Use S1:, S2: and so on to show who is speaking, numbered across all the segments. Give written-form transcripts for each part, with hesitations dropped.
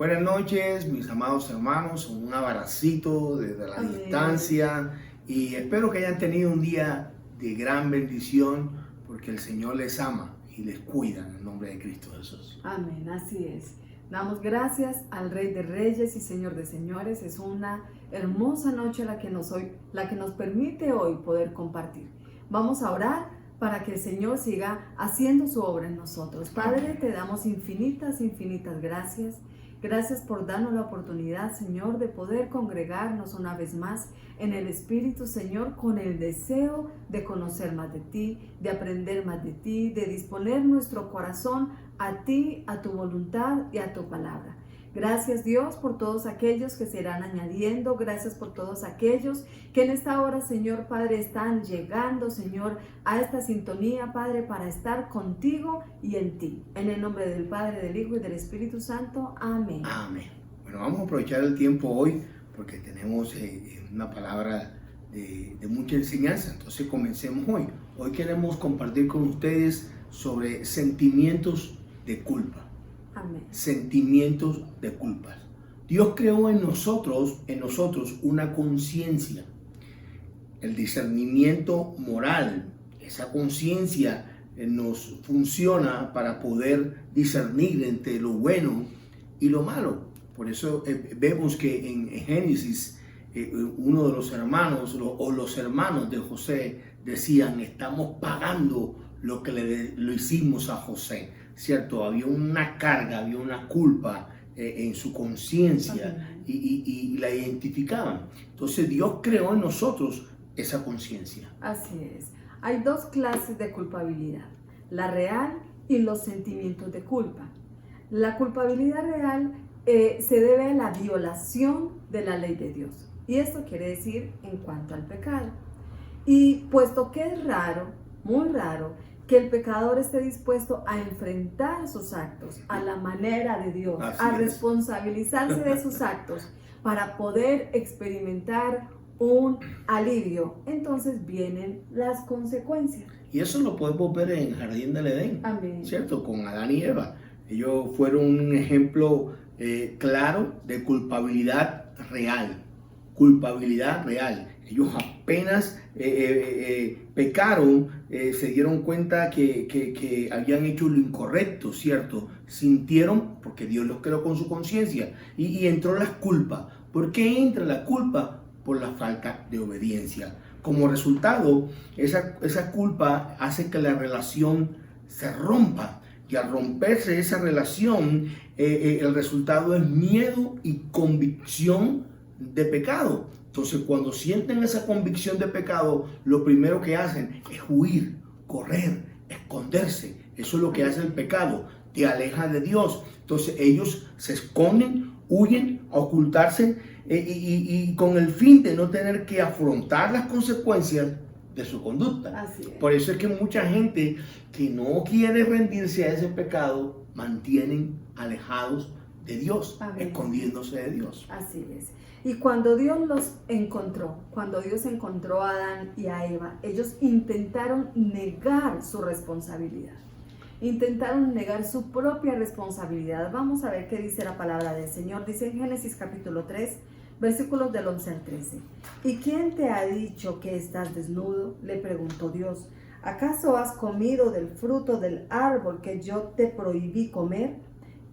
S1: Buenas noches, mis amados hermanos, un abracito desde la
S2: Amén.
S1: distancia y espero que hayan tenido un día de gran bendición porque el Señor les ama y les cuida en el nombre de Cristo Jesús.
S2: Amén, así es. Damos gracias al Rey de Reyes y Señor de Señores. Es una hermosa noche la que nos permite hoy poder compartir. Vamos a orar para que el Señor siga haciendo su obra en nosotros. Padre, te damos infinitas gracias. Gracias por darnos la oportunidad, Señor, de poder congregarnos una vez más en el Espíritu, Señor, con el deseo de conocer más de ti, de aprender más de ti, de disponer nuestro corazón a ti, a tu voluntad y a tu palabra. Gracias, Dios, por todos aquellos que se irán añadiendo. Gracias por todos aquellos que en esta hora, Señor Padre, están llegando, Señor, a esta sintonía, Padre, para estar contigo y en ti. En el nombre del Padre, del Hijo y del Espíritu Santo. Amén.
S1: Amén. Bueno, vamos a aprovechar el tiempo hoy porque tenemos una palabra de mucha enseñanza. Entonces comencemos hoy. Hoy queremos compartir con ustedes sobre sentimientos de culpa.
S2: Amén.
S1: Sentimientos de culpa. Dios creó en nosotros una conciencia, el discernimiento moral. Esa conciencia nos funciona para poder discernir entre lo bueno y lo malo. Por eso vemos que en Génesis uno de los hermanos o los hermanos de José decían: estamos pagando lo que lo hicimos a José, ¿cierto? Había una carga, había una culpa en su conciencia y la identificaban. Entonces Dios creó en nosotros esa conciencia.
S2: Así es. Hay dos clases de culpabilidad: la real y los sentimientos de culpa. La culpabilidad real se debe a la violación de la ley de Dios. Y esto quiere decir en cuanto al pecado. Y puesto que es raro, muy raro, que el pecador esté dispuesto a enfrentar sus actos a la manera de Dios, a responsabilizarse de sus actos para poder experimentar un alivio, entonces vienen las consecuencias.
S1: Y eso lo podemos ver en el Jardín del Edén.
S2: Amén.
S1: ¿Cierto? Con Adán y Eva. Ellos fueron un ejemplo claro de culpabilidad real. Culpabilidad real. Ellos apenas pecaron, se dieron cuenta que habían hecho lo incorrecto, ¿cierto? Sintieron, porque Dios los creó con su conciencia, y entró la culpa. ¿Por qué entra la culpa? Por la falta de obediencia. Como resultado, esa culpa hace que la relación se rompa. Y al romperse esa relación, el resultado es miedo y convicción de pecado. Entonces, cuando sienten esa convicción de pecado, lo primero que hacen es huir, correr, esconderse. Eso es lo que hace el pecado, te aleja de Dios. Entonces, ellos se esconden, huyen a ocultarse y con el fin de no tener que afrontar las consecuencias de su conducta.
S2: Así es.
S1: Por eso es que mucha gente que no quiere rendirse a ese pecado mantienen alejados de Dios, escondiéndose de Dios.
S2: Así es. Y cuando Dios encontró a Adán y a Eva, ellos intentaron negar su responsabilidad. Intentaron negar su propia responsabilidad. Vamos a ver qué dice la palabra del Señor. Dice en Génesis capítulo 3, versículos del 11 al 13. ¿Y quién te ha dicho que estás desnudo?, le preguntó Dios. ¿Acaso has comido del fruto del árbol que yo te prohibí comer?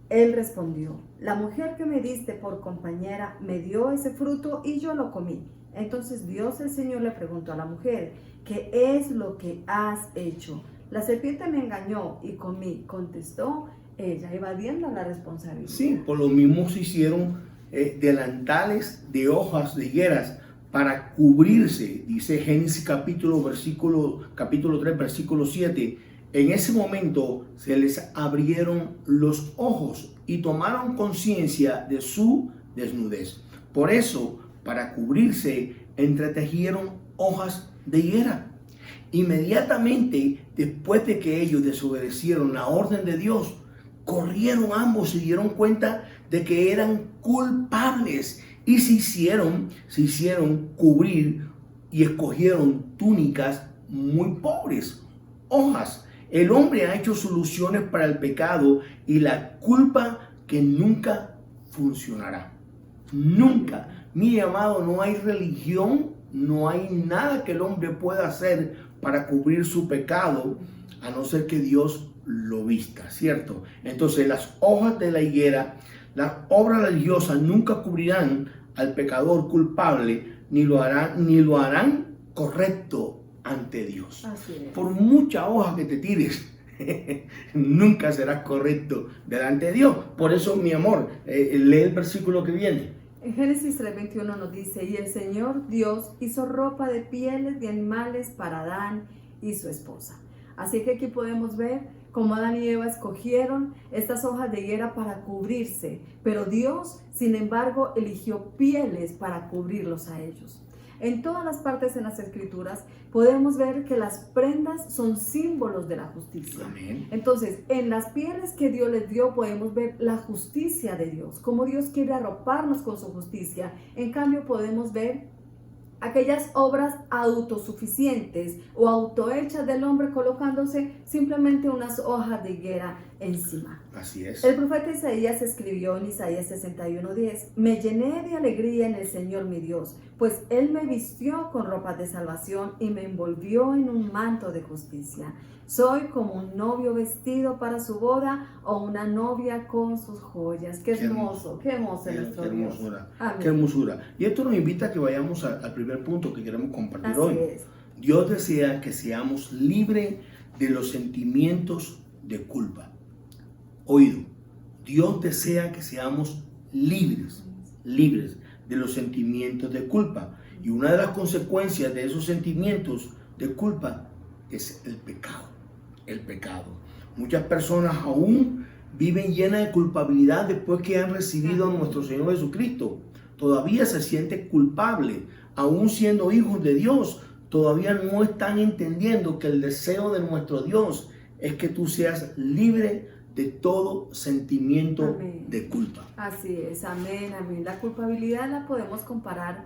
S2: Él respondió: la mujer que me diste por compañera me dio ese fruto y yo lo comí. Entonces Dios el Señor le preguntó a la mujer: ¿qué es lo que has hecho? La serpiente me engañó y comí, contestó ella, evadiendo la responsabilidad.
S1: Sí, por lo mismo se hicieron delantales de hojas de higueras para cubrirse, dice Génesis capítulo 3, versículo 7. En ese momento se les abrieron los ojos y tomaron conciencia de su desnudez. Por eso, para cubrirse, entretejieron hojas de higuera. Inmediatamente después de que ellos desobedecieron la orden de Dios, corrieron ambos, se dieron cuenta de que eran culpables y se hicieron cubrir y escogieron túnicas muy pobres, hojas. El hombre ha hecho soluciones para el pecado y la culpa que nunca funcionará. Nunca. Mi amado, no hay religión, no hay nada que el hombre pueda hacer para cubrir su pecado, a no ser que Dios lo vista, ¿cierto? Entonces las hojas de la higuera, las obras religiosas nunca cubrirán al pecador culpable, ni lo harán correcto ante Dios.
S2: Así es.
S1: Por mucha hoja que te tires, nunca serás correcto delante de Dios. Por eso, mi amor, lee el versículo que viene.
S2: En Génesis 3:21 nos dice, y el Señor Dios hizo ropa de pieles de animales para Adán y su esposa. Así que aquí podemos ver cómo Adán y Eva escogieron estas hojas de higuera para cubrirse, pero Dios, sin embargo, eligió pieles para cubrirlos a ellos. En todas las partes en las Escrituras podemos ver que las prendas son símbolos de la justicia.
S1: Amén.
S2: Entonces, en las pieles que Dios les dio podemos ver la justicia de Dios, cómo Dios quiere arroparnos con su justicia. En cambio, podemos ver aquellas obras autosuficientes o autohechas del hombre colocándose simplemente unas hojas de higuera encima.
S1: Así es.
S2: El profeta Isaías escribió en Isaías 61:10, me llené de alegría en el Señor mi Dios, pues Él me vistió con ropas de salvación y me envolvió en un manto de justicia. Soy como un novio vestido para su boda o una novia con sus joyas. Qué hermoso es nuestro
S1: qué
S2: Dios.
S1: hermosura,
S2: Amén.
S1: qué hermosura. Y esto nos invita a que vayamos al primer punto que queremos compartir
S2: Así
S1: hoy.
S2: es.
S1: Dios desea que seamos libres de los sentimientos de culpa. Oído, Dios desea que seamos libres de los sentimientos de culpa. Y una de las consecuencias de esos sentimientos de culpa es el pecado. El pecado. Muchas personas aún viven llenas de culpabilidad después que han recibido a nuestro Señor Jesucristo. Todavía se sienten culpables, aún siendo hijos de Dios. Todavía no están entendiendo que el deseo de nuestro Dios es que tú seas libre de todo sentimiento
S2: Amén.
S1: de culpa.
S2: Así es, amén, amén. La culpabilidad la podemos comparar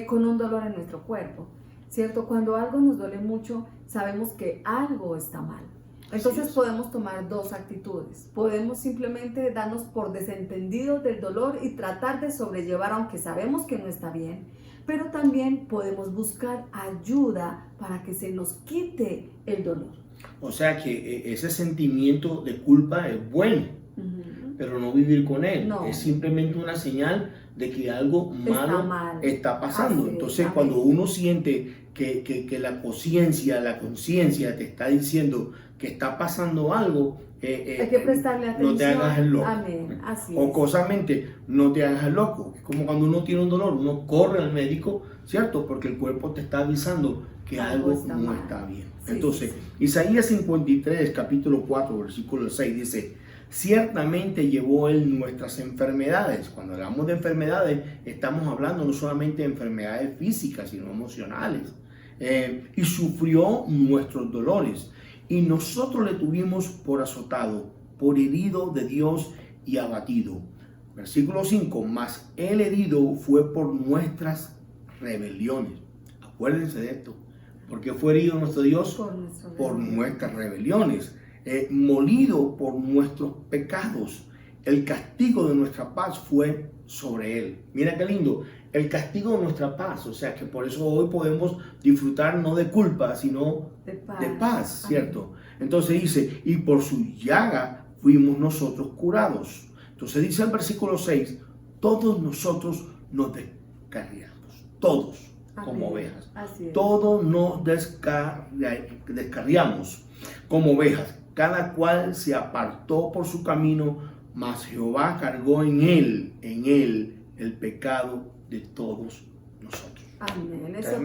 S2: con un dolor en nuestro cuerpo, ¿cierto? Cuando algo nos duele mucho, sabemos que algo está mal. Entonces podemos tomar dos actitudes. Podemos simplemente darnos por desentendidos del dolor y tratar de sobrellevar, aunque sabemos que no está bien. Pero también podemos buscar ayuda para que se nos quite el dolor.
S1: O sea que ese sentimiento de culpa es bueno, pero no vivir con él.
S2: No.
S1: Es simplemente una señal de que algo malo está pasando.
S2: Así es,
S1: Entonces,
S2: amén.
S1: cuando uno siente que la conciencia te está diciendo que está pasando algo,
S2: hay que prestarle atención.
S1: no te hagas el loco.
S2: Amén, así
S1: O
S2: es.
S1: cosamente, no te hagas el loco. Es como cuando uno tiene un dolor, uno corre al médico, ¿cierto? Porque el cuerpo te está avisando que algo
S2: está
S1: no
S2: mal.
S1: está bien.
S2: Sí,
S1: Entonces,
S2: sí.
S1: Isaías 53, capítulo 4, versículo 6 dice, ciertamente llevó él nuestras enfermedades. Cuando hablamos de enfermedades, estamos hablando no solamente de enfermedades físicas, sino emocionales. Y sufrió nuestros dolores. Y nosotros le tuvimos por azotado, por herido de Dios y abatido. Versículo 5, mas el herido fue por nuestras rebeliones. Acuérdense de esto. ¿Por qué fue herido nuestro Dios? Por nuestras rebeliones. Molido por nuestros pecados. El castigo de nuestra paz fue sobre él. Mira qué lindo. El castigo de nuestra paz. O sea que por eso hoy podemos disfrutar no de culpa, sino de paz, ¿cierto? Entonces dice, y por su llaga fuimos nosotros curados. Entonces dice el versículo 6, todos nosotros nos descarriamos. Todos. Como ovejas. Todos nos descarriamos como ovejas. Cada cual se apartó por su camino, mas Jehová cargó en él el pecado de todos nosotros.
S2: Amén. Eso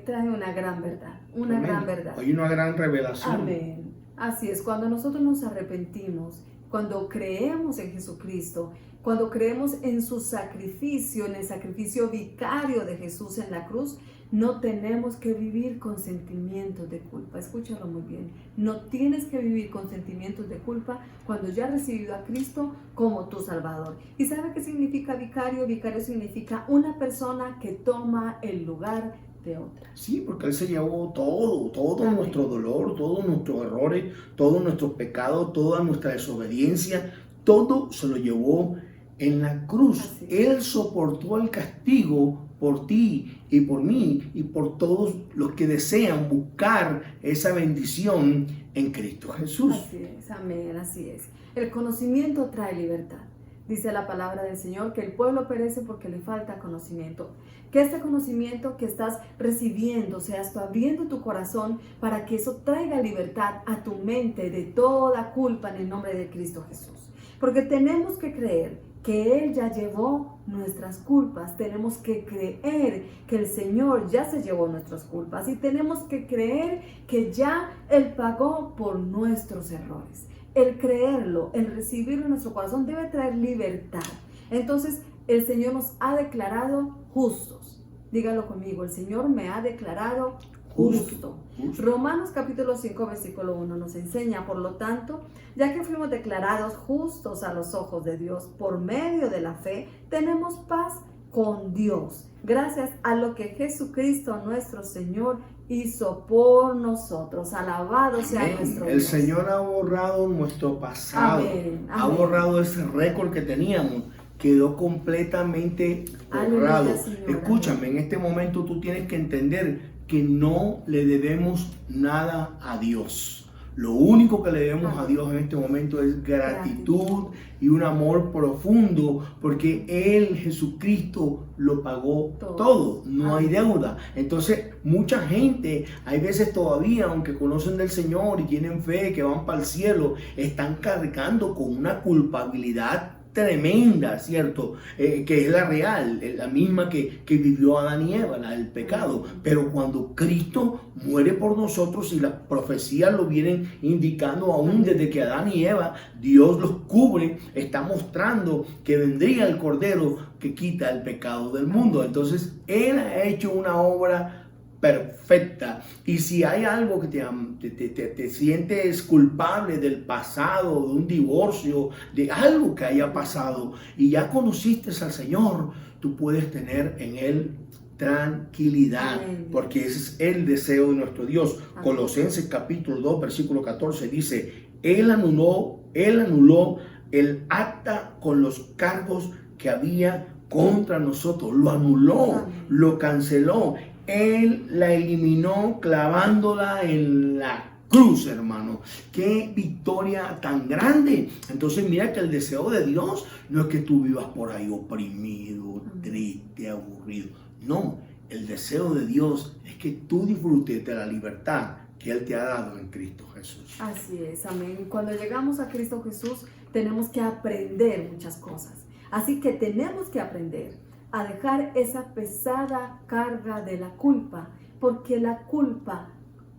S2: trae una gran verdad. Una
S1: Amén.
S2: gran verdad.
S1: Hay una gran revelación.
S2: Amén. Así es, cuando nosotros nos arrepentimos, cuando creemos en Jesucristo, cuando creemos en su sacrificio, en el sacrificio vicario de Jesús en la cruz, no tenemos que vivir con sentimientos de culpa. Escúchalo muy bien. No tienes que vivir con sentimientos de culpa cuando ya has recibido a Cristo como tu Salvador. ¿Y sabe qué significa vicario? Vicario significa una persona que toma el lugar de otra.
S1: Sí, porque Él se llevó todo
S2: Amén.
S1: Nuestro dolor, todos nuestros errores, todos nuestros pecados, toda nuestra desobediencia, todo se lo llevó en la cruz.
S2: Así es.
S1: Él soportó el castigo por ti y por mí y por todos los que desean buscar esa bendición en Cristo Jesús.
S2: Así es, amén, así es. El conocimiento trae libertad. Dice la palabra del Señor que el pueblo perece porque le falta conocimiento. Que este conocimiento que estás recibiendo, seas tú abriendo tu corazón para que eso traiga libertad a tu mente de toda culpa en el nombre de Cristo Jesús. Porque tenemos que creer que Él ya llevó nuestras culpas. Tenemos que creer que el Señor ya se llevó nuestras culpas. Y tenemos que creer que ya Él pagó por nuestros errores. El creerlo, el recibirlo en nuestro corazón debe traer libertad. Entonces, el Señor nos ha declarado justos. Dígalo conmigo, el Señor me ha declarado justo. Romanos capítulo 5, versículo 1 nos enseña, por lo tanto, ya que fuimos declarados justos a los ojos de Dios por medio de la fe, tenemos paz con Dios, gracias a lo que Jesucristo nuestro Señor hizo por nosotros. Alabado sea nuestro Dios.
S1: El Señor ha borrado nuestro pasado.
S2: Amén,
S1: ha
S2: amén.
S1: borrado ese récord que teníamos. Quedó completamente borrado.
S2: Aleluya, Señor.
S1: Escúchame, en este momento tú tienes que entender que no le debemos nada a Dios. Lo único que le debemos a Dios en este momento es gratitud y un amor profundo, porque Él, Jesucristo, lo pagó todo. No hay deuda. Entonces, mucha gente, hay veces todavía, aunque conocen del Señor y tienen fe, que van para el cielo, están cargando con una culpabilidad tremenda, ¿cierto? Que es la real, la misma que vivió Adán y Eva, la del pecado. Pero cuando Cristo muere por nosotros, y las profecías lo vienen indicando aún desde que Adán y Eva, Dios los cubre, está mostrando que vendría el Cordero que quita el pecado del mundo. Entonces, Él ha hecho una obra perfecta. Y si hay algo que te sientes culpable del pasado, de un divorcio, de algo que haya pasado, y ya conociste al Señor, tú puedes tener en Él tranquilidad. Amén. Porque ese es el deseo de nuestro Dios. Amén. Colosenses capítulo 2, versículo 14 dice: Él anuló el acta con los cargos que había contra nosotros. Lo anuló. Amén. Lo canceló. Él la eliminó clavándola en la cruz, hermano. ¡Qué victoria tan grande! Entonces mira que el deseo de Dios no es que tú vivas por ahí oprimido, triste, aburrido. No, el deseo de Dios es que tú disfrutes de la libertad que Él te ha dado en Cristo Jesús.
S2: Así es, amén. Cuando llegamos a Cristo Jesús tenemos que aprender muchas cosas. Así que tenemos que aprender a dejar esa pesada carga de la culpa, porque la culpa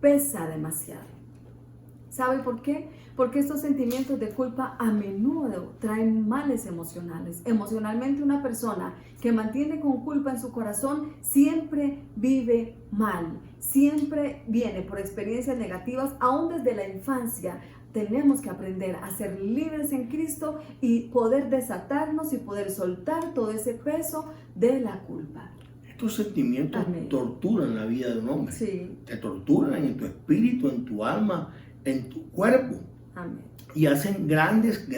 S2: pesa demasiado. ¿Sabe por qué? Porque estos sentimientos de culpa a menudo traen males emocionales. Emocionalmente, una persona que mantiene con culpa en su corazón siempre vive mal, siempre viene por experiencias negativas, aún desde la infancia. Tenemos que aprender a ser libres en Cristo y poder desatarnos y poder soltar todo ese peso de la culpa.
S1: Estos sentimientos torturan la vida de un hombre.
S2: Sí.
S1: Te torturan en tu espíritu, en tu alma, en tu cuerpo.
S2: Amén.
S1: Y hacen grandes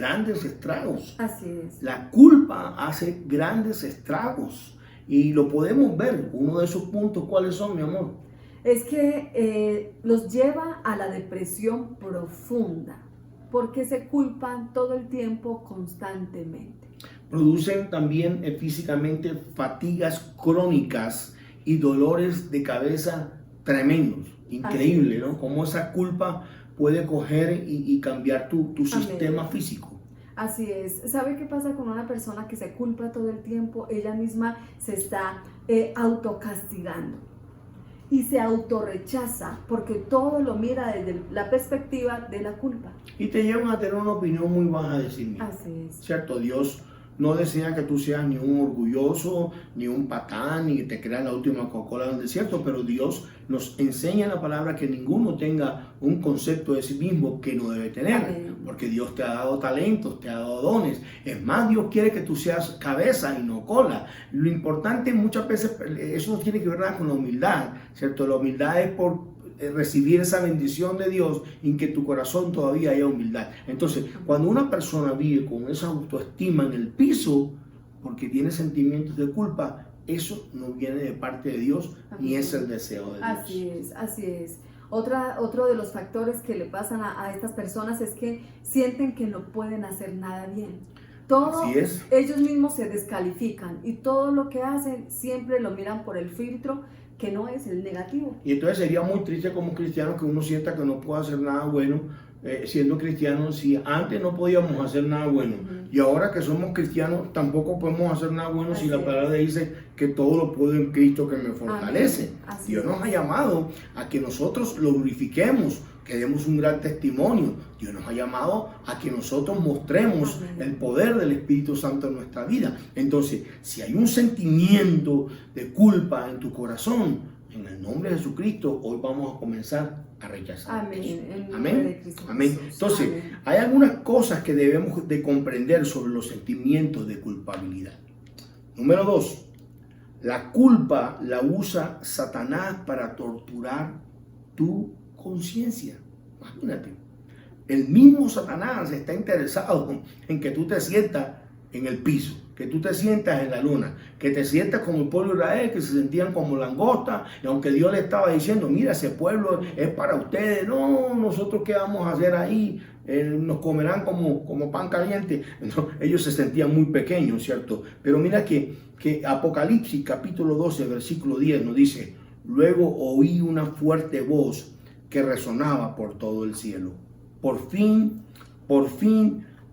S1: estragos.
S2: Así es.
S1: La culpa hace grandes estragos. Y lo podemos ver. Uno de esos puntos, ¿cuáles son, mi amor?
S2: Es que los lleva a la depresión profunda, porque se culpan todo el tiempo, constantemente.
S1: Producen también físicamente fatigas crónicas y dolores de cabeza tremendos. Increíble, ¿no? Cómo esa culpa puede coger y cambiar tu sistema físico.
S2: Así es. ¿Sabe qué pasa con una persona que se culpa todo el tiempo? Ella misma se está autocastigando. Y se autorrechaza porque todo lo mira desde la perspectiva de la culpa.
S1: Y te llevan a tener una opinión muy baja de sí mismo.
S2: Así es.
S1: ¿Cierto? Dios no desea que tú seas ni un orgulloso, ni un patán, ni que te creas la última Coca-Cola del desierto, pero Dios nos enseña en la palabra que ninguno tenga un concepto de sí mismo que no debe tener.
S2: Amén.
S1: Porque Dios te ha dado talentos, te ha dado dones. Es más, Dios quiere que tú seas cabeza y no cola. Lo importante muchas veces, eso no tiene que ver nada con la humildad, ¿cierto? La humildad es por recibir esa bendición de Dios y que en tu corazón todavía haya humildad. Entonces, cuando una persona vive con esa autoestima en el piso, porque tiene sentimientos de culpa, eso no viene de parte de Dios, ni es el deseo de Dios.
S2: Así es, así es. Otro de los factores que le pasan a estas personas es que sienten que no pueden hacer nada bien. Todo,
S1: Así es.
S2: ellos mismos se descalifican y todo lo que hacen siempre lo miran por el filtro que no es el negativo.
S1: Y entonces sería muy triste como cristiano que uno sienta que no puede hacer nada bueno siendo cristiano, si antes no podíamos hacer nada bueno y ahora que somos cristianos tampoco podemos hacer nada bueno.
S2: Así
S1: si la palabra dice que todo lo puedo en Cristo que me fortalece. Dios nos ha llamado a que nosotros lo glorifiquemos, que demos un gran testimonio. Dios nos ha llamado a que nosotros mostremos el poder del Espíritu Santo en nuestra vida. Entonces, si hay un sentimiento de culpa en tu corazón, en el nombre de Jesucristo, hoy vamos a comenzar a rechazar.
S2: Amén.
S1: Amén. Amén. Entonces, hay algunas cosas que debemos de comprender sobre los sentimientos de culpabilidad. Número 2, la culpa la usa Satanás para torturar tu conciencia. Imagínate, el mismo Satanás está interesado en que tú te sientas en el piso, que tú te sientas en la luna, que te sientas como el pueblo de Israel, que se sentían como langostas, y aunque Dios le estaba diciendo, mira, ese pueblo es para ustedes, no, nosotros qué vamos a hacer ahí, nos comerán como pan caliente. Entonces, ellos se sentían muy pequeños, ¿cierto? Pero mira que Apocalipsis capítulo 12, versículo 10 nos dice, luego oí una fuerte voz que resonaba por todo el cielo. Por fin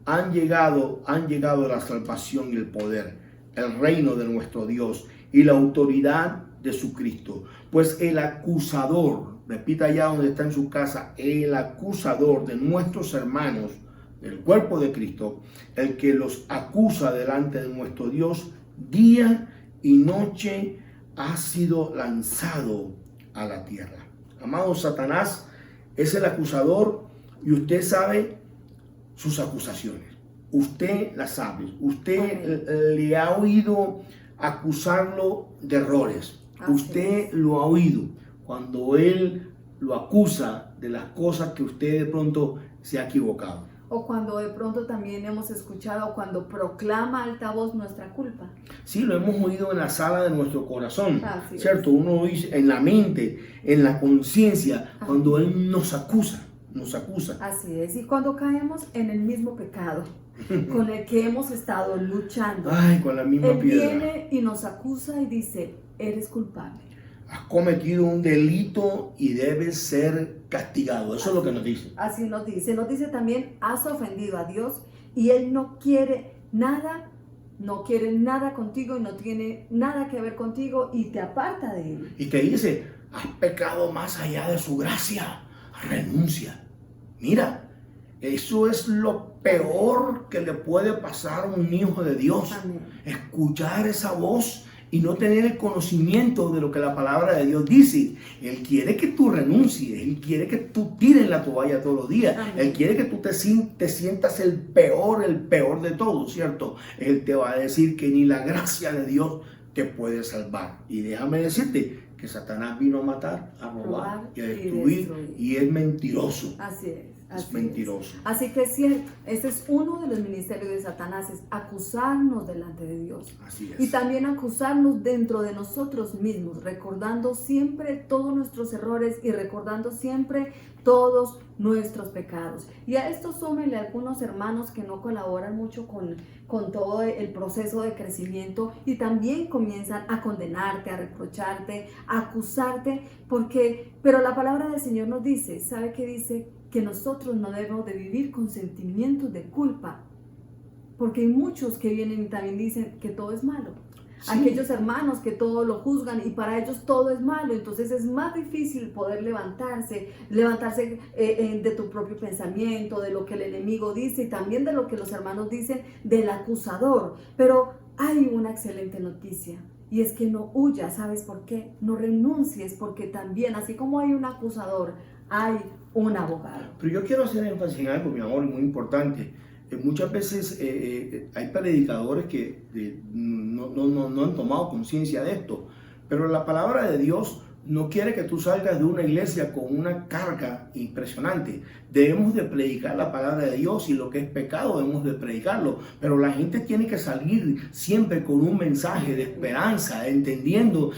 S1: han llegado la salvación y el poder, el reino de nuestro Dios y la autoridad de su Cristo. Pues el acusador, repita allá donde está en su casa, el acusador de nuestros hermanos del cuerpo de Cristo, el que los acusa delante de nuestro Dios, día y noche ha sido lanzado a la tierra. Amado, Satanás es el acusador y usted sabe sus acusaciones. Usted las sabe. Usted le ha oído acusarlo de errores. Usted lo ha oído cuando él lo acusa de las cosas que usted de pronto se ha equivocado.
S2: O cuando de pronto también hemos escuchado cuando proclama a alta voz nuestra culpa.
S1: Sí, lo hemos oído en la sala de nuestro corazón,
S2: Así
S1: ¿cierto?
S2: es.
S1: Uno dice en la mente, en la conciencia, cuando él nos acusa.
S2: Así es, y cuando caemos en el mismo pecado con el que hemos estado luchando,
S1: con la misma
S2: él
S1: piedra.
S2: viene y nos acusa y dice, eres culpable.
S1: Has cometido un delito y debes ser castigado. Eso es lo que nos dice.
S2: Así nos dice también, has ofendido a Dios y Él no quiere nada contigo y no tiene nada que ver contigo y te aparta de Él.
S1: Y te dice, has pecado más allá de su gracia, renuncia. Mira, eso es lo peor que le puede pasar a un hijo de Dios.
S2: Amén.
S1: Escuchar esa voz y no tener el conocimiento de lo que la palabra de Dios dice. Él quiere que tú renuncies, Él quiere que tú tires la toalla todos los días.
S2: Amén.
S1: Él quiere que tú te sientas el peor de todos, ¿cierto? Él te va a decir que ni la gracia de Dios te puede salvar. Y déjame decirte que Satanás vino a matar, a robar y a destruir, y es mentiroso.
S2: Así es.
S1: Es mentiroso.
S2: Así que es cierto, este es uno de los ministerios de Satanás, es acusarnos delante de Dios.
S1: Así es.
S2: Y también acusarnos dentro de nosotros mismos, recordando siempre todos nuestros errores y recordando siempre todos nuestros pecados. Y a esto súmenle algunos hermanos que no colaboran mucho con todo el proceso de crecimiento y también comienzan a condenarte, a reprocharte, a acusarte, pero la palabra del Señor nos dice, ¿sabe qué dice? Que nosotros no debemos de vivir con sentimientos de culpa, porque hay muchos que vienen y también dicen que todo es malo. Sí. Aquellos hermanos que todo lo juzgan y para ellos todo es malo, entonces es más difícil poder levantarse de tu propio pensamiento, de lo que el enemigo dice y también de lo que los hermanos dicen del acusador. Pero hay una excelente noticia. Y es que no huyas, ¿sabes por qué? No renuncies, porque también, así como hay un acusador, hay un abogado.
S1: Pero yo quiero hacer énfasis en algo, mi amor, muy importante. Muchas veces hay predicadores que no han tomado conciencia de esto, pero la palabra de Dios no quiere que tú salgas de una iglesia con una carga impresionante. Debemos de predicar la palabra de Dios y lo que es pecado debemos de predicarlo. Pero la gente tiene que salir siempre con un mensaje de esperanza, entendiendo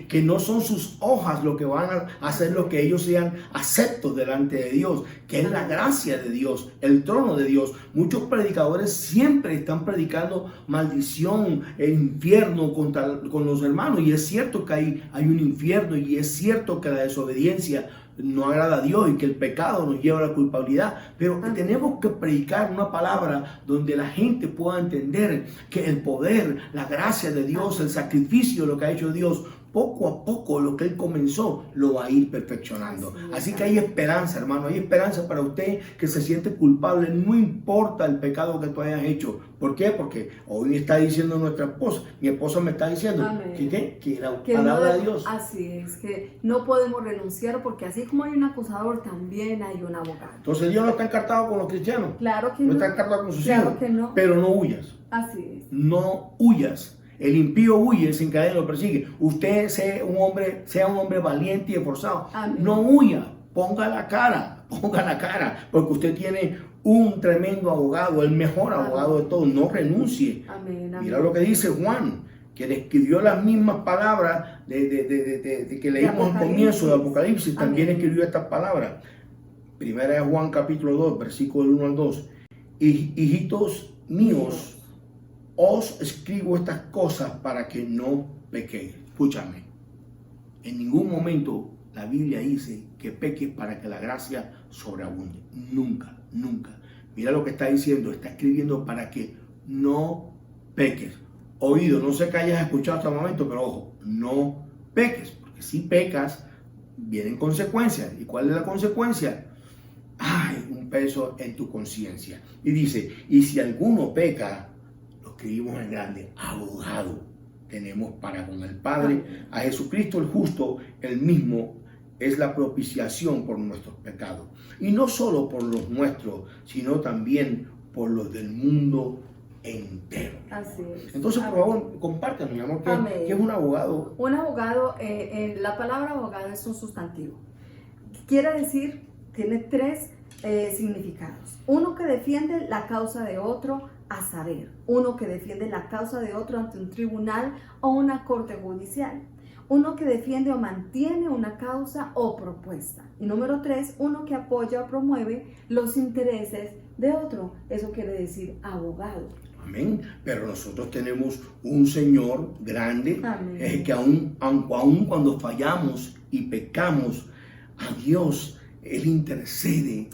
S1: que no son sus hojas lo que van a hacer lo que ellos sean aceptos delante de Dios, que es la gracia de Dios, el trono de Dios. Muchos predicadores siempre están predicando maldición, infierno con los hermanos. Y es cierto que hay un infierno, y es cierto que la desobediencia no agrada a Dios y que el pecado nos lleva a la culpabilidad, pero tenemos que predicar una palabra donde la gente pueda entender que el poder, la gracia de Dios, el sacrificio, lo que ha hecho Dios, poco a poco lo que Él comenzó lo va a ir perfeccionando. Así que hay esperanza, hermano, hay esperanza para usted que se siente culpable, no importa el pecado que tú hayas hecho. ¿Por qué? Porque hoy me está diciendo nuestra esposa, mi esposa me está diciendo que la palabra de Dios.
S2: Así es, que no podemos renunciar, porque así como hay un acusador, también hay un abogado.
S1: Entonces Dios no está encartado con los cristianos.
S2: Claro que no.
S1: No está encartado con sus
S2: claro
S1: hijos.
S2: Que no.
S1: Pero no huyas.
S2: Así es.
S1: No huyas. El impío huye, sin cadena lo persigue. Usted sea un hombre valiente y esforzado.
S2: Amén.
S1: No huya, ponga la cara, porque usted tiene un tremendo abogado, el mejor abogado de todos. No renuncie.
S2: Amén.
S1: Mira lo que dice Juan, que le escribió las mismas palabras de que leímos al comienzo de Apocalipsis. También escribió estas palabras. Primera de Juan capítulo 2, versículo 1 al 2. Hijitos míos, os escribo estas cosas para que no pequéis. Escúchame, en ningún momento la Biblia dice que peques para que la gracia sobreabunde. Nunca, nunca. Mira lo que está diciendo, está escribiendo para que no peques. Oído, no sé qué hayas escuchado hasta el momento, pero ojo, no peques, porque si pecas, vienen consecuencias. ¿Y cuál es la consecuencia? Hay un peso en tu conciencia. Y dice, y si alguno peca, escribimos en grande, abogado tenemos para con el Padre, a Jesucristo el justo, el mismo es la propiciación por nuestros pecados. Y no solo por los nuestros, sino también por los del mundo entero.
S2: Así es.
S1: Entonces, por favor, compártanos, mi amor, ¿qué es un abogado?
S2: Un abogado, la palabra abogado es un sustantivo. Quiere decir, tiene tres significados. Uno que defiende la causa de otro, a saber, uno que defiende la causa de otro ante un tribunal o una corte judicial. Uno que defiende o mantiene una causa o propuesta. Y número 3, uno que apoya o promueve los intereses de otro. Eso quiere decir abogado.
S1: Amén. Pero nosotros tenemos un Señor grande, que aun cuando fallamos y pecamos, a Dios, Él intercede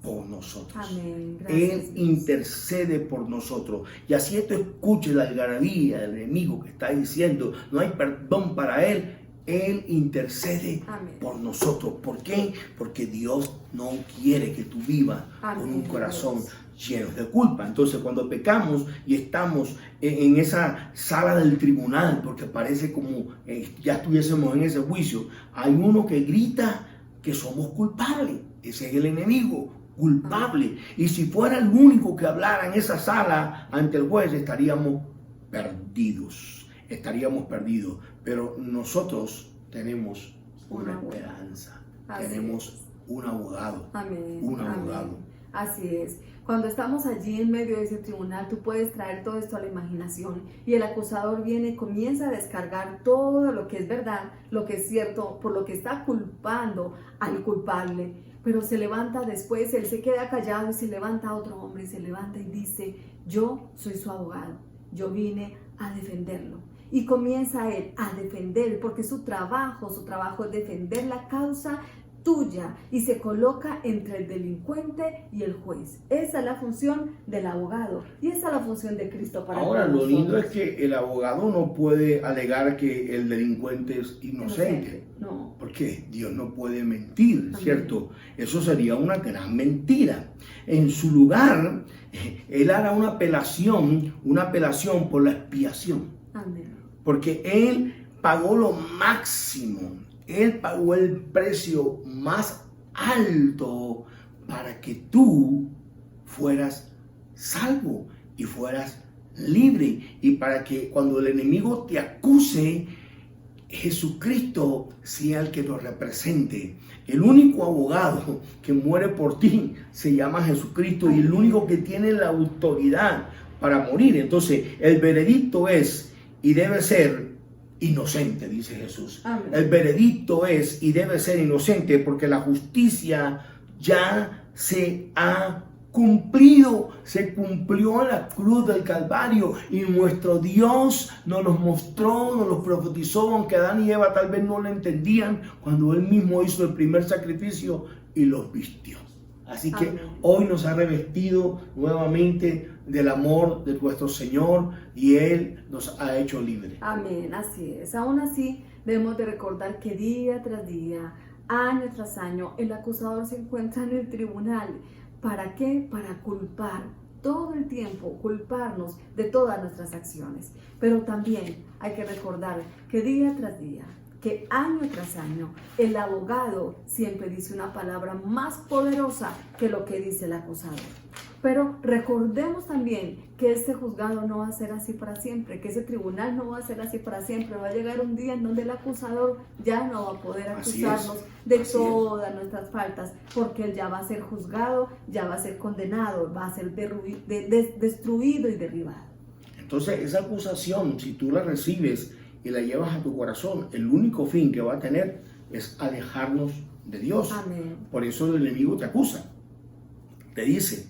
S1: por nosotros.
S2: Amén. Gracias,
S1: Él intercede por nosotros. Y así esto escuche la algarabía del enemigo que está diciendo, no hay perdón para Él. Él intercede por nosotros. ¿Por qué? Porque Dios no quiere que tú vivas con un corazón lleno de culpa. Entonces, cuando pecamos y estamos en esa sala del tribunal, porque parece como ya estuviésemos en ese juicio, hay uno que grita que somos culpables. Ese es el enemigo, culpable. Y si fuera el único que hablara en esa sala ante el juez, estaríamos perdidos. Pero nosotros tenemos una esperanza. Tenemos un abogado. Un abogado.
S2: Así es. Cuando estamos allí en medio de ese tribunal, tú puedes traer todo esto a la imaginación y el acusador viene y comienza a descargar todo lo que es verdad, lo que es cierto, por lo que está culpando al culpable. Pero se levanta después, él se queda callado y se levanta otro hombre, se levanta y dice, yo soy su abogado, yo vine a defenderlo. Y comienza él a defender, porque su trabajo es defender la causa tuya y se coloca entre el delincuente y el juez. Esa es la función del abogado y esa es la función de Cristo para nosotros.
S1: Ahora, lo lindo es que el abogado no puede alegar que el delincuente es inocente.
S2: No.
S1: Porque Dios no puede mentir, ¿cierto? Eso sería una gran mentira. En su lugar, él hará una apelación por la expiación.
S2: Amén.
S1: Porque él pagó lo máximo. Él pagó el precio más alto para que tú fueras salvo y fueras libre. Y para que cuando el enemigo te acuse, Jesucristo sea el que nos represente. El único abogado que muere por ti se llama Jesucristo y el único que tiene la autoridad para morir. Entonces, el veredicto es y debe ser inocente, dice Jesús.
S2: Amén.
S1: El veredicto es y debe ser inocente porque la justicia ya se ha cumplido, se cumplió en la cruz del Calvario y nuestro Dios nos los mostró, nos los profetizó, aunque Adán y Eva tal vez no lo entendían cuando Él mismo hizo el primer sacrificio y los vistió. Así que
S2: Amén.
S1: hoy nos ha revestido nuevamente del amor de nuestro Señor y Él nos ha hecho libres.
S2: Amén, así es. Aún así, debemos de recordar que día tras día, año tras año, el acusador se encuentra en el tribunal. ¿Para qué? Para culpar todo el tiempo, culparnos de todas nuestras acciones. Pero también hay que recordar que día tras día, que año tras año, el abogado siempre dice una palabra más poderosa que lo que dice el acusador. Pero recordemos también que este juzgado no va a ser así para siempre, que ese tribunal no va a ser así para siempre. Va a llegar un día en donde el acusador ya no va a poder acusarnos de todas nuestras faltas, porque él ya va a ser juzgado, ya va a ser condenado, va a ser destruido y derribado.
S1: Entonces, esa acusación, si tú la recibes y la llevas a tu corazón, el único fin que va a tener es alejarnos de Dios.
S2: Amén.
S1: Por eso el enemigo te acusa, te dice: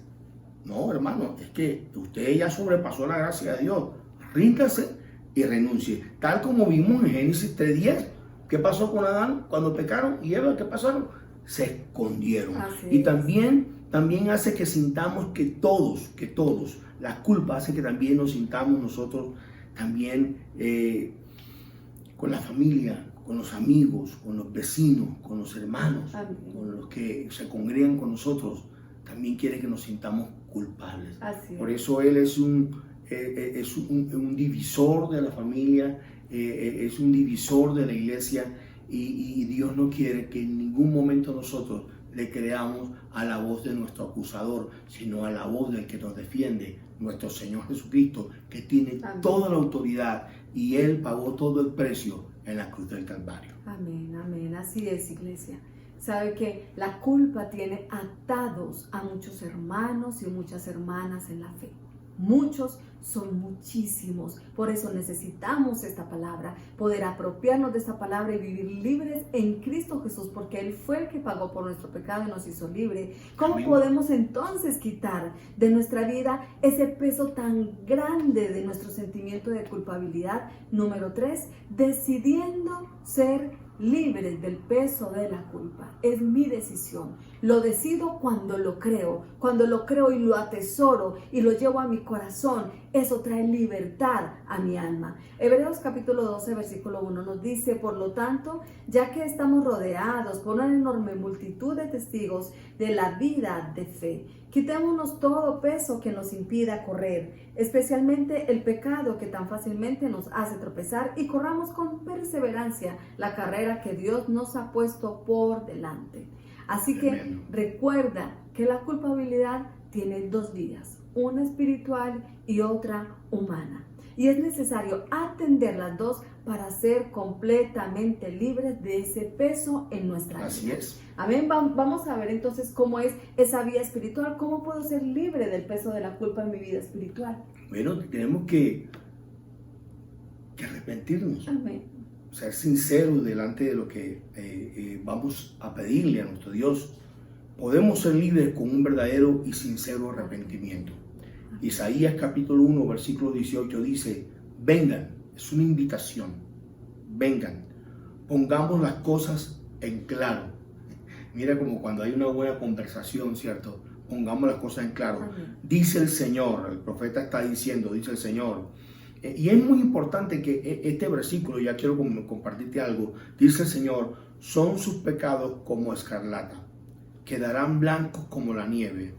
S1: no, hermano, es que usted ya sobrepasó la gracia de Dios. Ríndase y renuncie. Tal como vimos en Génesis 3:10. ¿Qué pasó con Adán cuando pecaron? ¿Y Eva qué pasaron? Se escondieron. Y también hace que sintamos que todos, la culpa hace que también nos sintamos nosotros también con la familia, con los amigos, con los vecinos, con los hermanos,
S2: Amén.
S1: con los que se congregan con nosotros. También quiere que nos sintamos culpables.
S2: Así es.
S1: Por eso Él es un divisor de la familia, es un divisor de la iglesia y Dios no quiere que en ningún momento nosotros le creamos a la voz de nuestro acusador, sino a la voz del que nos defiende, nuestro Señor Jesucristo, que tiene
S2: Amén.
S1: toda la autoridad y Él pagó todo el precio en la cruz del Calvario.
S2: Amén, amén. Así es, iglesia. Sabe que la culpa tiene atados a muchos hermanos y muchas hermanas en la fe. Muchos son muchísimos. Por eso necesitamos esta palabra, poder apropiarnos de esta palabra y vivir libres en Cristo Jesús, porque Él fue el que pagó por nuestro pecado y nos hizo libre. ¿Cómo
S1: Amén.
S2: podemos entonces quitar de nuestra vida ese peso tan grande de nuestro sentimiento de culpabilidad? Número 3, decidiendo ser libres del peso de la culpa. Es mi decisión. Lo decido cuando lo creo y lo atesoro y lo llevo a mi corazón. Eso trae libertad a mi alma. Hebreos capítulo 12, versículo 1 nos dice: por lo tanto, ya que estamos rodeados por una enorme multitud de testigos de la vida de fe, quitémonos todo peso que nos impida correr, especialmente el pecado que tan fácilmente nos hace tropezar, y corramos con perseverancia la carrera que Dios nos ha puesto por delante. Así que
S1: Tremendo.
S2: recuerda que la culpabilidad tiene dos vías, una espiritual y otra humana. Y es necesario atender las dos para ser completamente libres de ese peso en nuestra vida.
S1: Así es.
S2: Amén. Vamos a ver entonces cómo es esa vía espiritual. ¿Cómo puedo ser libre del peso de la culpa en mi vida espiritual?
S1: Bueno, tenemos que arrepentirnos.
S2: Amén.
S1: Ser sinceros delante de lo que vamos a pedirle a nuestro Dios. Podemos ser libres con un verdadero y sincero arrepentimiento. Isaías capítulo 1, versículo 18 dice: vengan, es una invitación, vengan, pongamos las cosas en claro. Mira como cuando hay una buena conversación, ¿cierto? Pongamos las cosas en claro.
S2: Amén.
S1: Dice el Señor, el profeta está diciendo, dice el Señor. Y es muy importante que este versículo, ya quiero compartirte algo, dice el Señor: son sus pecados como escarlata, quedarán blancos como la nieve,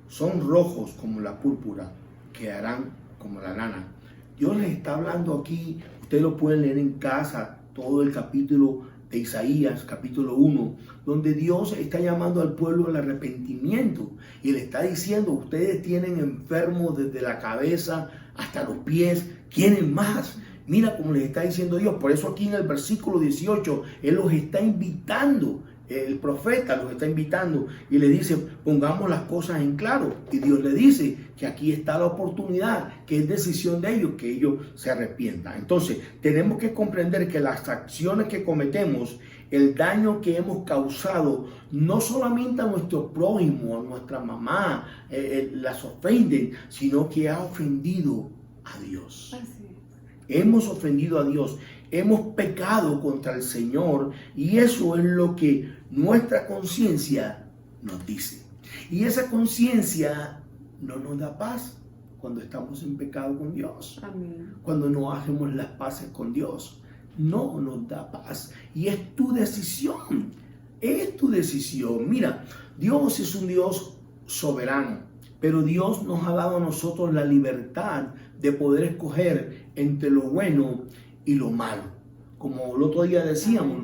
S1: son rojos como la púrpura, quedarán como la lana. Dios les está hablando aquí, ustedes lo pueden leer en casa, todo el capítulo de Isaías, capítulo 1, donde Dios está llamando al pueblo al arrepentimiento y le está diciendo: ustedes tienen enfermos desde la cabeza hasta los pies, ¿quieren más? Mira cómo les está diciendo Dios. Por eso aquí en el versículo 18, Él los está invitando. El profeta los está invitando y le dice, pongamos las cosas en claro. Y Dios le dice que aquí está la oportunidad, que es decisión de ellos, que ellos se arrepientan. Entonces, tenemos que comprender que las acciones que cometemos, el daño que hemos causado, no solamente a nuestro prójimo, a nuestra mamá, las ofenden, sino que ha ofendido a Dios.
S2: Así es.
S1: Hemos ofendido a Dios, hemos pecado contra el Señor y eso es lo que nuestra conciencia nos dice. Y esa conciencia no nos da paz cuando estamos en pecado con Dios.
S2: Amén.
S1: Cuando no hacemos las paces con Dios, no nos da paz. Y es tu decisión, es tu decisión. Mira, Dios es un Dios soberano, pero Dios nos ha dado a nosotros la libertad de poder escoger entre lo bueno y lo malo. Como el otro día decíamos,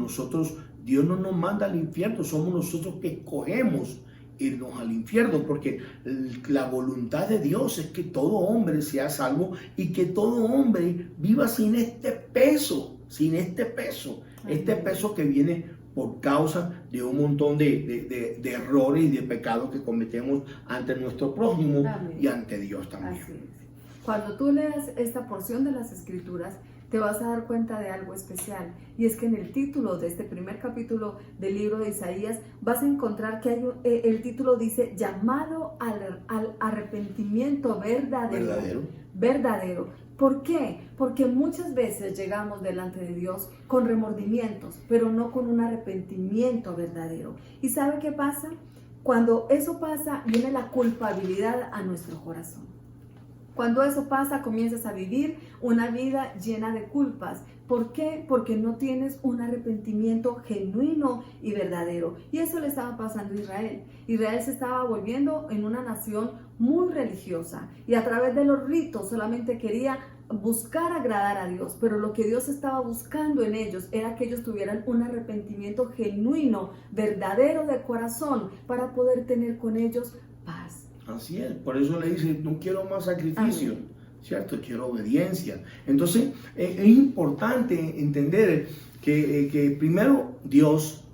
S1: Dios no nos manda al infierno, somos nosotros que escogemos irnos al infierno, porque la voluntad de Dios es que todo hombre sea salvo y que todo hombre viva sin este peso, este peso que viene por causa de un montón de errores y de pecados que cometemos ante nuestro prójimo.
S2: Amén.
S1: Y ante Dios también.
S2: Así es. Cuando tú leas esta porción de las Escrituras, te vas a dar cuenta de algo especial. Y es que en el título de este primer capítulo del libro de Isaías vas a encontrar que el título dice llamado al arrepentimiento verdadero. ¿Por qué? Porque muchas veces llegamos delante de Dios con remordimientos, pero no con un arrepentimiento verdadero. ¿Y sabe qué pasa? Cuando eso pasa, viene la culpabilidad a nuestro corazón. Cuando eso pasa, comienzas a vivir una vida llena de culpas. ¿Por qué? Porque no tienes un arrepentimiento genuino y verdadero. Y eso le estaba pasando a Israel. Israel se estaba volviendo en una nación muy religiosa y a través de los ritos solamente quería buscar agradar a Dios, pero lo que Dios estaba buscando en ellos era que ellos tuvieran un arrepentimiento genuino, verdadero de corazón, para poder tener con ellos paz.
S1: Así es, por eso le dice, no quiero más sacrificio, ¿cierto? Quiero obediencia. Entonces, es importante entender que primero Dios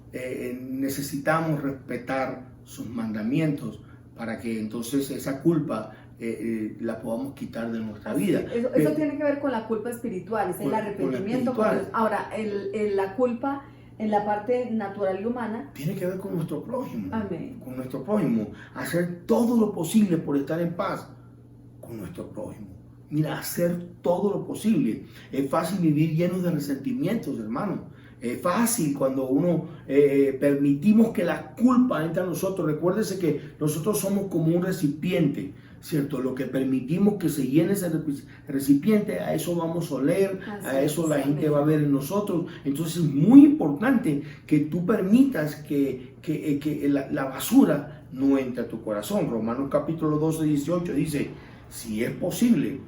S1: necesitamos respetar sus mandamientos para que entonces esa culpa la podamos quitar de nuestra vida.
S2: Eso tiene que ver con la culpa espiritual, es el arrepentimiento con Dios. Ahora, la culpa en la parte natural y humana
S1: tiene que ver con nuestro prójimo.
S2: Amén.
S1: Con nuestro prójimo. Hacer todo lo posible por estar en paz con nuestro prójimo. Mira, hacer todo lo posible. Es fácil vivir llenos de resentimientos, hermano. Es fácil cuando uno permitimos que la culpa entre a nosotros. Recuérdese que nosotros somos como un recipiente, ¿cierto? Lo que permitimos que se llene ese recipiente, a eso vamos a oler, a eso la gente va a ver en nosotros. Entonces es muy importante que tú permitas que la basura no entre a tu corazón. Romanos capítulo 12, 18 dice, si es posible,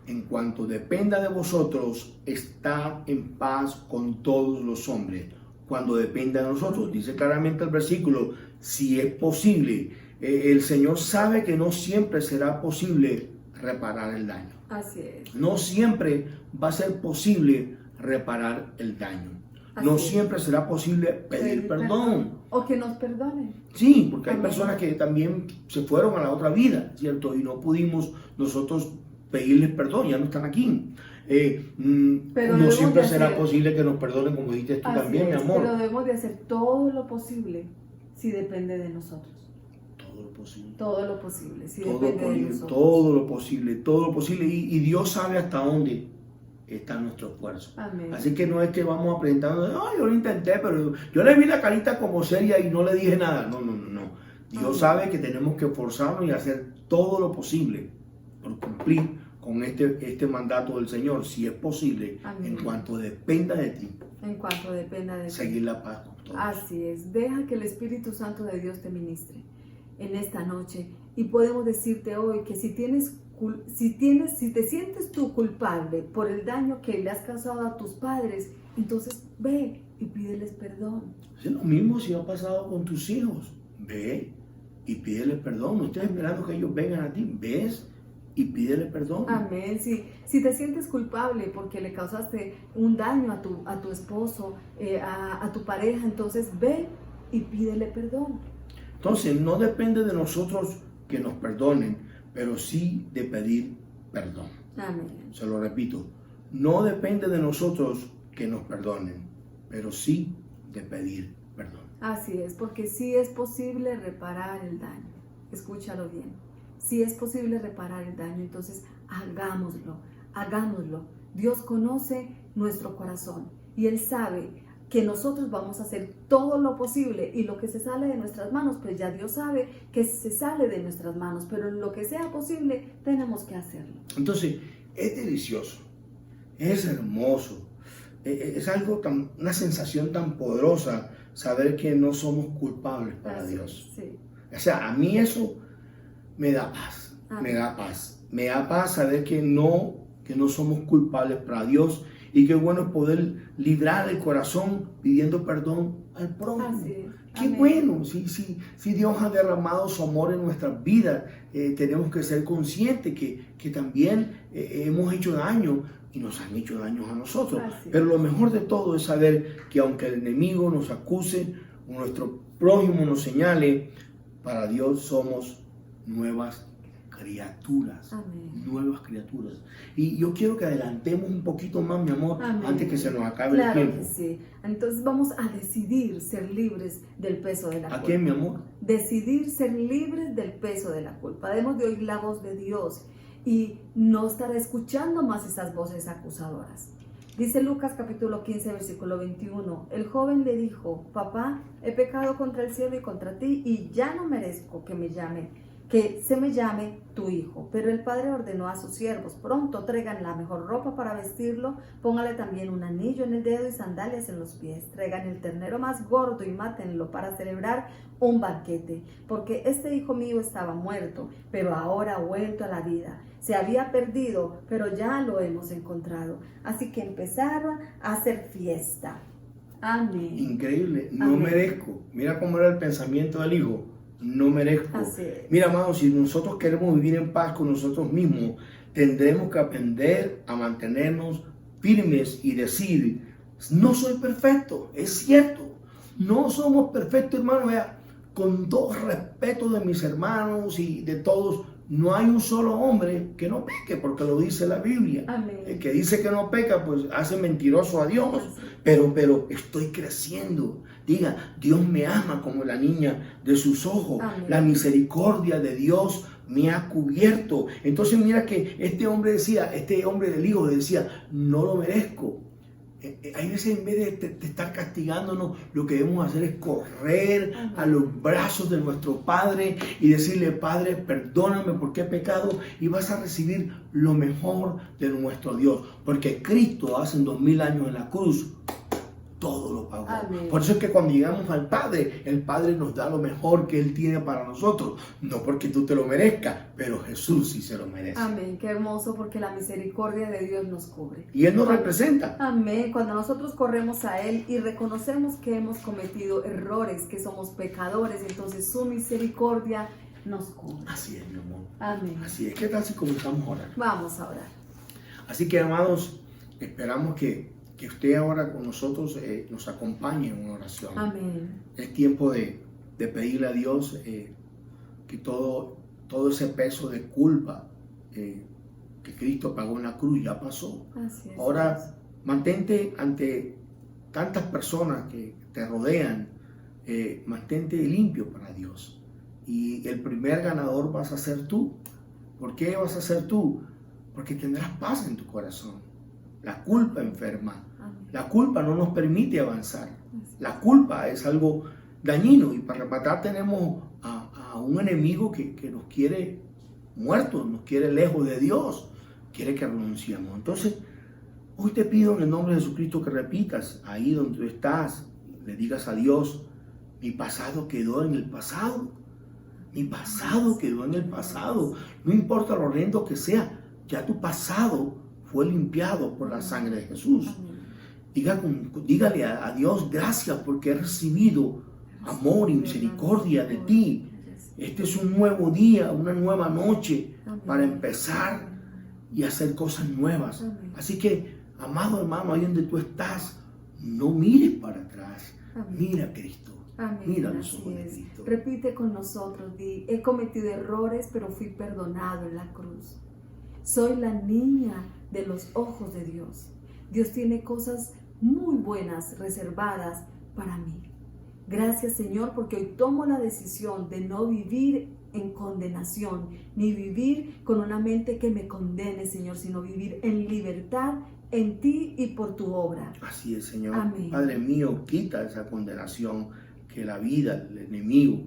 S1: en cuanto dependa de vosotros, estad en paz con todos los hombres. Cuando dependa de nosotros, dice claramente el versículo, si es posible. El Señor sabe que no siempre será posible reparar el daño.
S2: Así es.
S1: No siempre va a ser posible reparar el daño. No siempre será posible pedir perdón.
S2: O que nos perdonen.
S1: Sí, porque hay personas que también se fueron a la otra vida, ¿cierto? Y no pudimos nosotros pedirles perdón, ya no están aquí.
S2: Pero
S1: no siempre será posible que nos perdonen, como dijiste tú también, mi amor.
S2: Pero debemos de hacer todo lo posible si depende de nosotros.
S1: Todo lo posible.
S2: Todo lo posible, si depende de nosotros.
S1: Todo lo posible. Y Dios sabe hasta dónde está nuestro esfuerzo.
S2: Amén.
S1: Así que no es que vamos apretando, yo lo intenté, pero yo le vi la carita como seria y no le dije nada. No. Dios sabe que tenemos que esforzarnos y hacer todo lo posible por cumplir con este mandato del Señor, si es posible. Amén. En cuanto dependa de ti.
S2: En cuanto dependa de ti.
S1: Seguir la paz con todos.
S2: Así es. Deja que el Espíritu Santo de Dios te ministre en esta noche. Y podemos decirte hoy que si te sientes tú culpable por el daño que le has causado a tus padres, entonces ve y pídeles perdón.
S1: Es lo mismo si ha pasado con tus hijos. Ve y pídeles perdón. No estés esperando que ellos vengan a ti. Ves y pídele perdón.
S2: Amén. Si te sientes culpable porque le causaste un daño a tu esposo, a tu pareja, entonces ve y pídele perdón.
S1: Entonces, no depende de nosotros que nos perdonen, pero sí de pedir perdón.
S2: Amén.
S1: Se lo repito, no depende de nosotros que nos perdonen, pero sí de pedir perdón.
S2: Así es, porque sí es posible reparar el daño. Escúchalo bien. Si es posible reparar el daño, entonces hagámoslo. Dios conoce nuestro corazón y Él sabe que nosotros vamos a hacer todo lo posible y lo que se sale de nuestras manos, pues ya Dios sabe que se sale de nuestras manos, pero en lo que sea posible tenemos que hacerlo.
S1: Entonces, es delicioso, es hermoso, es algo una sensación tan poderosa saber que no somos culpables para Dios.
S2: Sí.
S1: O sea, a mí eso me da paz, me da paz. Me da paz saber que no somos culpables para Dios y qué bueno es poder librar el corazón pidiendo perdón al prójimo. Qué
S2: Amén.
S1: bueno, si Dios ha derramado su amor en nuestras vidas, tenemos que ser conscientes que también hemos hecho daño y nos han hecho daño a nosotros. Pero lo mejor de todo es saber que aunque el enemigo nos acuse o nuestro prójimo nos señale, para Dios somos nuevas criaturas.
S2: Amén.
S1: Nuevas criaturas. Y yo quiero que adelantemos un poquito más, mi amor,
S2: Amén.
S1: antes que se nos acabe el tiempo.
S2: Que sí. Entonces vamos a decidir ser libres del peso de la culpa.
S1: ¿A qué, mi amor?
S2: Decidir ser libres del peso de la culpa. Debemos de oír la voz de Dios y no estar escuchando más esas voces acusadoras. Dice Lucas capítulo 15, versículo 21. El joven le dijo: papá, he pecado contra el cielo y contra ti y ya no merezco que se me llame tu hijo. Pero el padre ordenó a sus siervos: pronto traigan la mejor ropa para vestirlo, póngale también un anillo en el dedo y sandalias en los pies. Traigan el ternero más gordo y mátenlo para celebrar un banquete, porque este hijo mío estaba muerto, pero ahora ha vuelto a la vida. Se había perdido, pero ya lo hemos encontrado. Así que empezaron a hacer fiesta. Amén.
S1: Increíble, no
S2: Amén.
S1: merezco. Mira cómo era el pensamiento del hijo. No merezco.
S2: Así es.
S1: Mira, amados, si nosotros queremos vivir en paz con nosotros mismos, tendremos que aprender a mantenernos firmes y decir: no soy perfecto. Es cierto, no somos perfectos, hermano. Vea, con todo respeto de mis hermanos y de todos, no hay un solo hombre que no peque, porque lo dice la Biblia.
S2: Amén.
S1: El que dice que no peca, pues hace mentiroso a Dios. Pero estoy creciendo. Diga: Dios me ama como la niña de sus ojos.
S2: Amén.
S1: La misericordia de Dios me ha cubierto. Entonces mira que este hombre del hijo decía: no lo merezco. Hay veces, en vez de estar castigándonos, lo que debemos hacer es correr a los brazos de nuestro Padre y decirle: Padre, perdóname porque he pecado, y vas a recibir lo mejor de nuestro Dios, porque Cristo hace 2000 años en la cruz todo lo pagó.
S2: Amén.
S1: Por eso es que cuando llegamos al Padre, el Padre nos da lo mejor que Él tiene para nosotros, no porque tú te lo merezcas, pero Jesús sí se lo merece.
S2: Amén, qué hermoso, porque la misericordia de Dios nos cubre.
S1: Y Él nos representa.
S2: Amén, cuando nosotros corremos a Él y reconocemos que hemos cometido errores, que somos pecadores, entonces su misericordia nos cubre.
S1: Así es, mi amor.
S2: Amén.
S1: Así es. ¿Qué tal si comenzamos a orar?
S2: Vamos a orar.
S1: Así que, amados, esperamos que usted ahora con nosotros nos acompañe en una oración.
S2: Amén.
S1: Es tiempo de pedirle a Dios que todo ese peso de culpa que Cristo pagó en la cruz ya pasó.
S2: Así es.
S1: Ahora, mantente ante tantas personas que te rodean, mantente limpio para Dios. Y el primer ganador vas a ser tú. ¿Por qué vas a ser tú? Porque tendrás paz en tu corazón. La culpa enferma.
S2: Amén.
S1: La culpa no nos permite avanzar. La culpa es algo dañino, y para rematar tenemos a un enemigo que nos quiere muertos, nos quiere lejos de Dios, quiere que renunciemos. Entonces, hoy te pido en el nombre de Jesucristo que repitas ahí donde tú estás, le digas a Dios: mi pasado quedó en el pasado. Mi pasado quedó en el pasado. No importa lo horrendo que sea, ya tu pasado fue limpiado por la sangre de Jesús. Dígale a Dios: gracias porque he recibido amor y misericordia de ti. Este es un nuevo día, una nueva noche
S2: Amén.
S1: para empezar y hacer cosas nuevas.
S2: Amén.
S1: Así que, amado hermano, ahí donde tú estás, no mires para atrás.
S2: Amén.
S1: Mira a Cristo.
S2: Amén,
S1: Mira los
S2: así
S1: ojos de
S2: es.
S1: Cristo.
S2: Repite con nosotros, di, he cometido errores, pero fui perdonado en la cruz. Soy la niña de los ojos de Dios. Dios tiene cosas muy buenas reservadas para mí. Gracias, Señor, porque hoy tomo la decisión de no vivir en condenación, ni vivir con una mente que me condene, Señor, sino vivir en libertad en ti y por tu obra.
S1: Así es, Señor.
S2: Amén.
S1: Padre mío, quita esa condenación que la vida, el enemigo,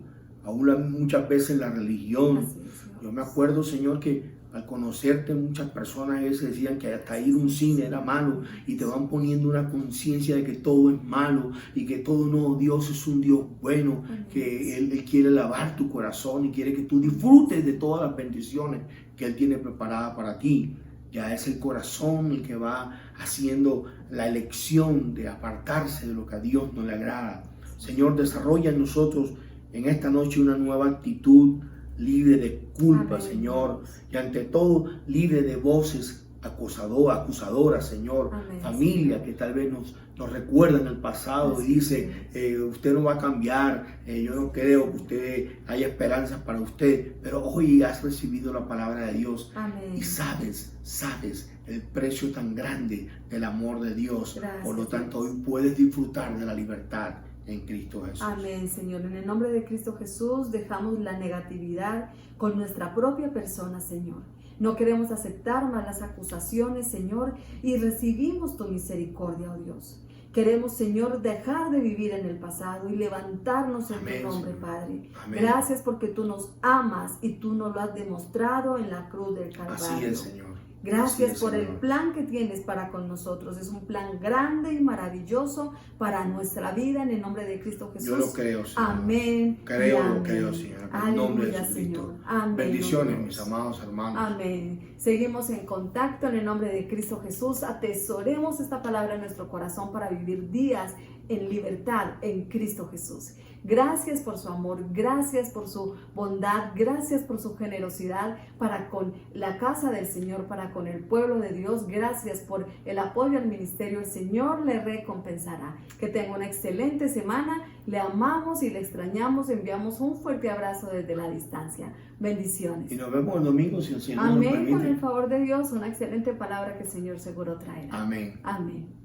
S1: aún muchas veces la religión.
S2: Así es, Señor.
S1: Yo me acuerdo, Señor, que al conocerte muchas personas a veces decían que hasta ir a un cine era malo y te van poniendo una conciencia de que todo es malo y que todo no, Dios es un Dios bueno,
S2: Amén.
S1: que Él quiere lavar tu corazón y quiere que tú disfrutes de todas las bendiciones que Él tiene preparadas para ti. Ya es el corazón el que va haciendo la elección de apartarse de lo que a Dios no le agrada. Señor, desarrolla en nosotros en esta noche una nueva actitud libre de culpa,
S2: Amén.
S1: Señor, y ante todo libre de voces acusadoras, Señor.
S2: Amén,
S1: Familia
S2: Señor.
S1: que tal vez nos recuerda en el pasado
S2: Así
S1: y dice, usted no va a cambiar, yo no creo que usted haya esperanzas para usted, pero hoy has recibido la palabra de Dios.
S2: Amén.
S1: Y sabes el precio tan grande del amor de Dios.
S2: Gracias,
S1: Por lo tanto,
S2: Dios.
S1: hoy puedes disfrutar de la libertad en Cristo Jesús.
S2: Amén, Señor. En el nombre de Cristo Jesús dejamos la negatividad con nuestra propia persona, Señor. No queremos aceptar malas acusaciones, Señor, y recibimos tu misericordia, oh Dios. Queremos, Señor, dejar de vivir en el pasado y levantarnos en
S1: Amén,
S2: tu nombre,
S1: Señor.
S2: Padre.
S1: Amén.
S2: Gracias porque tú nos amas y tú nos lo has demostrado en la cruz del Calvario.
S1: Así es, Señor.
S2: Gracias
S1: Así es,
S2: por el
S1: Señor.
S2: plan que tienes para con nosotros. Es un plan grande y maravilloso para nuestra vida en el nombre de Cristo Jesús.
S1: Yo lo creo, Señor.
S2: Amén.
S1: Creo,
S2: y
S1: lo
S2: amén.
S1: creo, Señor. En el nombre de
S2: Aleluya,
S1: Jesucristo.
S2: Señor. Amén.
S1: Bendiciones,
S2: oh
S1: mis
S2: Dios.
S1: amados hermanos.
S2: Amén. Seguimos en contacto en el nombre de Cristo Jesús. Atesoremos esta palabra en nuestro corazón para vivir días en libertad en Cristo Jesús. Gracias por su amor, gracias por su bondad, gracias por su generosidad para con la casa del Señor, para con el pueblo de Dios. Gracias por el apoyo al ministerio. El Señor le recompensará. Que tenga una excelente semana. Le amamos y le extrañamos. Enviamos un fuerte abrazo desde la distancia. Bendiciones.
S1: Y nos vemos el domingo si el Señor nos
S2: Amén. Con
S1: permite.
S2: el favor de Dios, una excelente palabra que el Señor seguro traerá.
S1: Amén.
S2: Amén.